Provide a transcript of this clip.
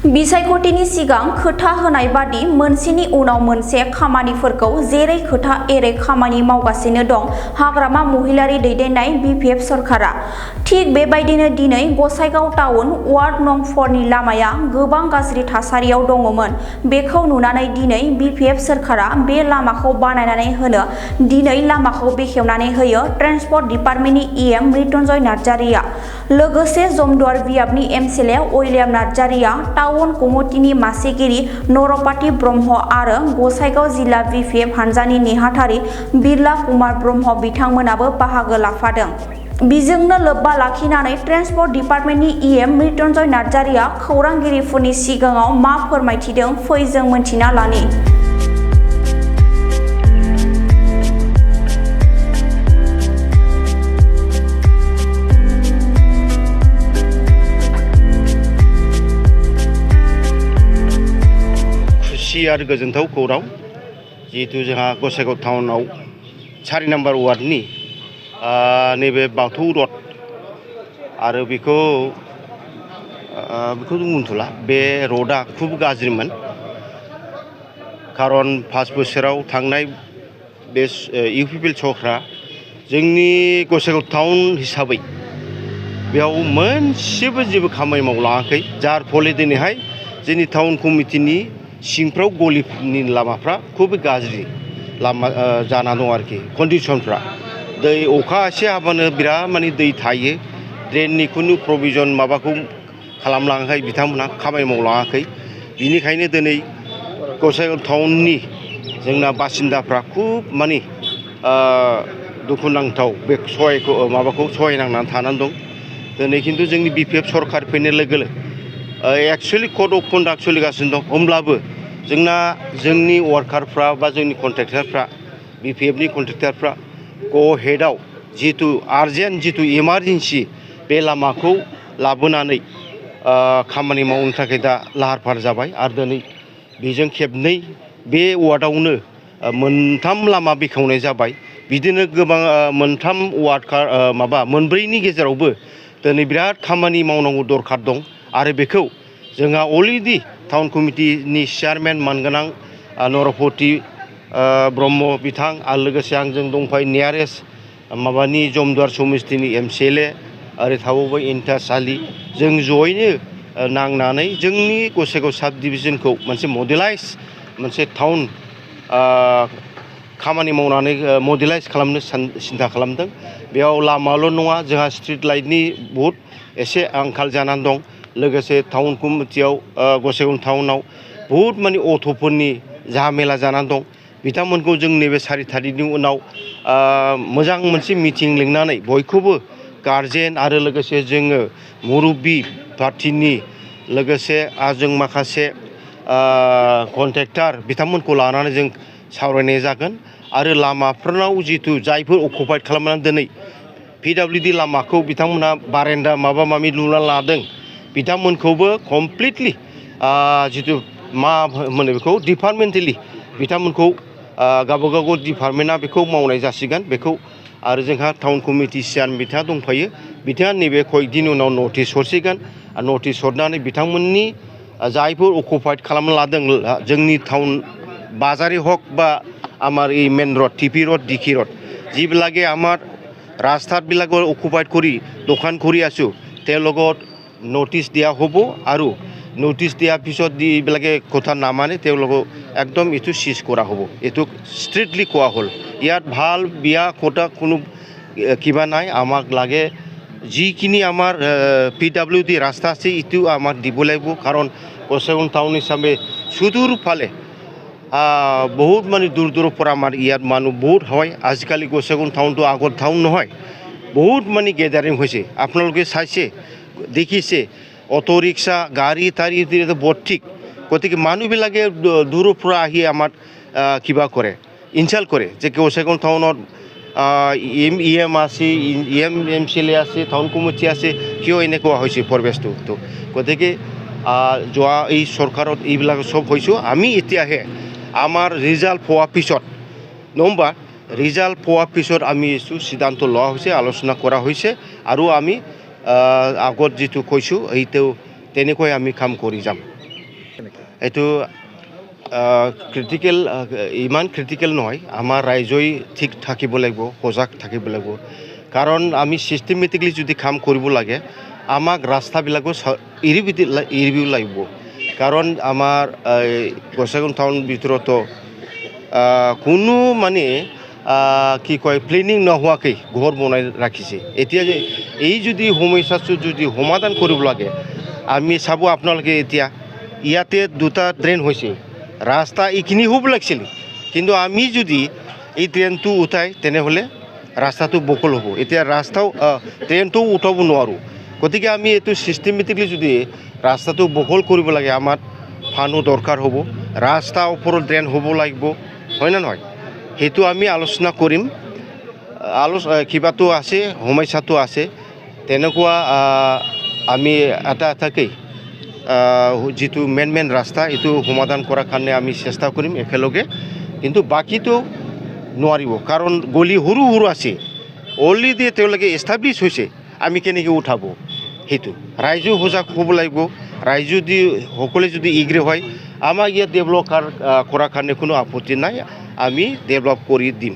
बिसायख'थिनि सिगां खोथा होनाय बादि मोनसेनि उनाव मोनसे खामानिफोरखौ जेरै खोथा एरै खामानि मावगासिनो दं हाग्रामा महिलारि दैदेननाय बिपिएफ सरकारा। थिग बेबायदिनो दिनै गसाइगाव टाउन वार्ड नं 4 नि लामाया गोबां गाज्रि थासारियाव दङमोन। बेखौ नुनानै दिनै बिपिएफ सरकारा बे लामाखौ बानायनानै होनो दिनै लामाखौ बेखेवनानै होयो ट्रेन्सपर्ट डिपार्टमेन्टनि इएम मृत्युंजय नार्जारिया। लोगोसे जमदुवार बियाबनि एमसिएलए उइलियाम नार्जारिया, टाउन कमिटिनि मासिगिरि नरपाति ब्रह्म आरो गसाइगाव जिल्ला बिपिएफ हानजानि नेहाथारि बिरला कुमार ब्रह्म बिथांमोनाबो बाहागो लाफादों। बिजोंनो लोब्बा लाखिनानै ट्रेन्सपर्ट डिपार्टमेन्टनि इएम मृत्युंजय नार्जारिया खौरांगिरिफोरनि सिगाङाव मा फोरमायथिदों फै जों मोनथिना लानि। आरो गोजोनथाव खौरां जिहेतु जोंहा गसाइगाव टाउनाव 4 नम्बर वार्डनि नैबे बाथौ रड आरो बेखौ बुंथ'ला बे रडा खुब गाज्रिमोन। खारन 5 बोसोराव थांनाय बे इउपिपिएल सरकारा जोंनि गसाइगाव टाउन हिसाबै बेयाव मोनसेबो जेबो खामानि मावलाङाखै, जार फले दिनैहाय जोंनि टाउन कमिटिनि सिंफ्राव गलिनि लामाफ्रा खुब गाज्रि लामा जाना दं आरोखि कन्डिशनफ्रा। दै अखा एसे हाबानो बिराद माने दै थायो। ड्रेननि खुनु प्रभिजन माबाखौ खालामलाङाखै, बिथांमोनहा खामानि मावलाङाखै। बिनिखायनो दिनै गसाइगाव टाउननि जोंना बासिन्दाफ्रा खुब माने दुखुनांथाव बे सहायनांनानै थानानै दं। दिनै खिन्थु जोंनि बिपिएफ सरकार फैनाय लोगो एक्सुवेलि कड अफ कन्डाक्ट सोलिगासिनो दं। होमब्लाबो जोंनि वार्कारफ्रा बा जोंनि कन्ट्रेक्टारफ्रा बिपिएफनि कन्ट्रेक्टारफ्रा हेडआव जितु आर्जेन्ट जितु इमारजेन्सि बे लामाखौ लाबोनानै खामानि मावनो थाखाय दा लाहार फाहार जाबाय। आरो दिनै बेजों खेबनै बे वार्डआवनो 3 लामा बेखेवनाय जाबाय। बिदिनो गोबां 3 वार्डकार मोनब्रैनि गेजेरावबो दिनै बिराद खामानि मावनांगौ दरखार दं। आरो बेखौ जोंहा अलरेडि टाउन कमिटिनि चेयारमेन मानगोनां नरपति ब्रह्म बिथां आरो लोगोसे आंजों दंफायो नियारेस्ट जमदुवार समितिनि एमसिएलए आरो थाबावबाय इन्टास आलि। जों जयैनो नांनानै जोंनि गसाइगाव साब डिभिजनखौ मोनसे मडेलाइज मोनसे टाउन खामानि मावनानै मडेलाइज खालामनो सिन्था खालामदों। बेयाव लामाल' नङा, जोंहा स्ट्रिट लाइटनि बहुद एसे आंखाल जानानै दं। लोगोसे टाउन कमिटियाव गसाइगाव टाउनाव बहुद माने अट'फोरनि झामेला जानानै दं। बिथांमोनखौ जों नैबे 4 थारिखनि उनाव मोजां मोनसे मिटिं लिंनानै बयखौबो गार्जेन आरो लोगोसे जोङो मुरब्बि पार्टिनि लोगोसे जों माखासे कन्ट्रेक्टार बिथांमोनखौ लानानै जों सावरायनाय जागोन। आरो लामाफोरनाव जितु जायफोर अकुपाइड खालामनानै दिनै पिडब्लिउडि लामाखौ बिथांमोनहा बारेन्दा माबा माबि लुना लादों, बिथांमोनखौबो कमप्लिटलि जितु मा होनो बेखौ डिपार्टमेन्टेलि बिथांमोनखौ गावबागाव डिपार्टमेन्टआ बेखौ मावनाय जासिगोन। बेखौ आरो जोंहा टाउन कमिटि चेयारमेन बिथाङा दंफायो, बिथाङा नैबे कयेकदिननि उनाव नटिस हरसिगोन। नटिस हरनानै बिथांमोननि जायफोर अकुपाइड खालामना लादों जोंनि टाउन बाजारे हक বা আমার এই মেন রড টিপি রড ডিকি রড যিবিলাকে আমাৰ ৰাস্তাবিলাকৰ অকুপাইড কৰি দোকান কৰি আছোঁ তেওঁলোকক নটিচ দিয়া হ'ব। আৰু নটিচ দিয়াৰ পিছত যিবিলাকে কথা নামানে তেওঁলোকক একদম এইটো চিজ কৰা হ'ব। এইটো ষ্ট্ৰিক্টলি কোৱা হ'ল। ইয়াত ভাল বিয়া কথা কোনো কিবা নাই। আমাক লাগে যিখিনি আমাৰ পিডব্লিউডি ৰাস্তা আছে এইটো আমাক দিব লাগিব। কাৰণ গসাইগাঁও টাউন হিচাপে সুদূৰ ফালে বহুত মানে দূৰ দূৰৰ পৰা আমাৰ ইয়াত মানুহ বহুত হয়। আজিকালি গসাইগাঁও টাউনটো আগৰ টাউন নহয়, বহুত মানে গেদাৰিং হৈছে। আপোনালোকে চাইছে, দেখিছে অটো ৰিক্সা গাড়ী তাড়ী ভৰ্তি। গতিকে মানুহবিলাকে দূৰৰ পৰা আহি আমাক কিবা কৰে, ইনচাল্ট কৰে যে গসাইগাঁও টাউনত ইএম আছে, এমচিএলএ আছে, টাউন কমিটি আছে, কিয় এনেকুৱা হৈছে পৰিৱেশটো। গতিকে যোৱা এই চৰকাৰত এইবিলাক চব হৈছোঁ। আমি এতিয়াহে আমাৰ ৰিজাল্ট পোৱাৰ পিছত নম্বর রিজাল্ট পোৱাৰ পিছত আমি এইটো সিদ্ধান্ত লোৱা হৈছে, আলোচনা কৰা হৈছে। আৰু আমি আগত যিটো কৈছোঁ এইটো তেনেকৈ আমি কাম কৰি যাম। এইটো ক্ৰিটিকেল ইমান ক্ৰিটিকেল নহয় আমাৰ ৰাইজই ঠিক থাকিব লাগিব সজাগ থাকিব লাগিব কাৰণ আমি ছিষ্টেমেটিকলি যদি কাম কৰিব লাগে আমাক ৰাস্তাবিলাকো এৰিব লাগিব কাৰণ আমাৰ গোসাইগাঁও টাউন ভিতৰতো কোনো মানে কি কয় প্লেনিং নোহোৱাকৈ ঘৰ বনাই ৰাখিছে এতিয়া যে এই যদি সমস্যাটো যদি সমাধান কৰিব লাগে আমি চাব আপোনালোকে এতিয়া ইয়াতে দুটা ড্ৰেইন হৈছে ৰাস্তা এইখিনি হ'ব লাগিছিল কিন্তু আমি যদি এই ড্ৰেইনটো উঠাই তেনেহ'লে ৰাস্তাটো বকল হ'ব এতিয়া ৰাস্তাও ড্ৰেইনটোও উঠাব নোৱাৰোঁ গতিকে আমি এইটো ছিষ্টেমেটিকলি যদি ৰাস্তাটো বহল কৰিব লাগে আমাৰ ফাণ্ডো দৰকাৰ হ'ব ৰাস্তাৰ ওপৰত ড্ৰেইন হ'ব লাগিব হয় নে নহয় সেইটো আমি আলোচনা কৰিম কিবাটো আছে সমস্যাটো আছে তেনেকুৱা আমি এটাকৈ যিটো মেইন ৰাস্তা এইটো সমাধান কৰাৰ কাৰণে আমি চেষ্টা কৰিম একেলগে কিন্তু বাকীটো নোৱাৰিব কাৰণ গলি সৰু সৰু আছে অলৰেডি তেওঁলোকে এষ্টাব্লিছ হৈছে আমি কেনেকৈ উঠাব সেইটো ৰাইজো সজাগ হ'ব লাগিব ৰাইজ যদি সকলোৱে যদি এগ্ৰী হয় আমাক ইয়াত ডেভেলপ কৰাৰ কাৰণে কোনো আপত্তি নাই আমি ডেভেলপ কৰি দিম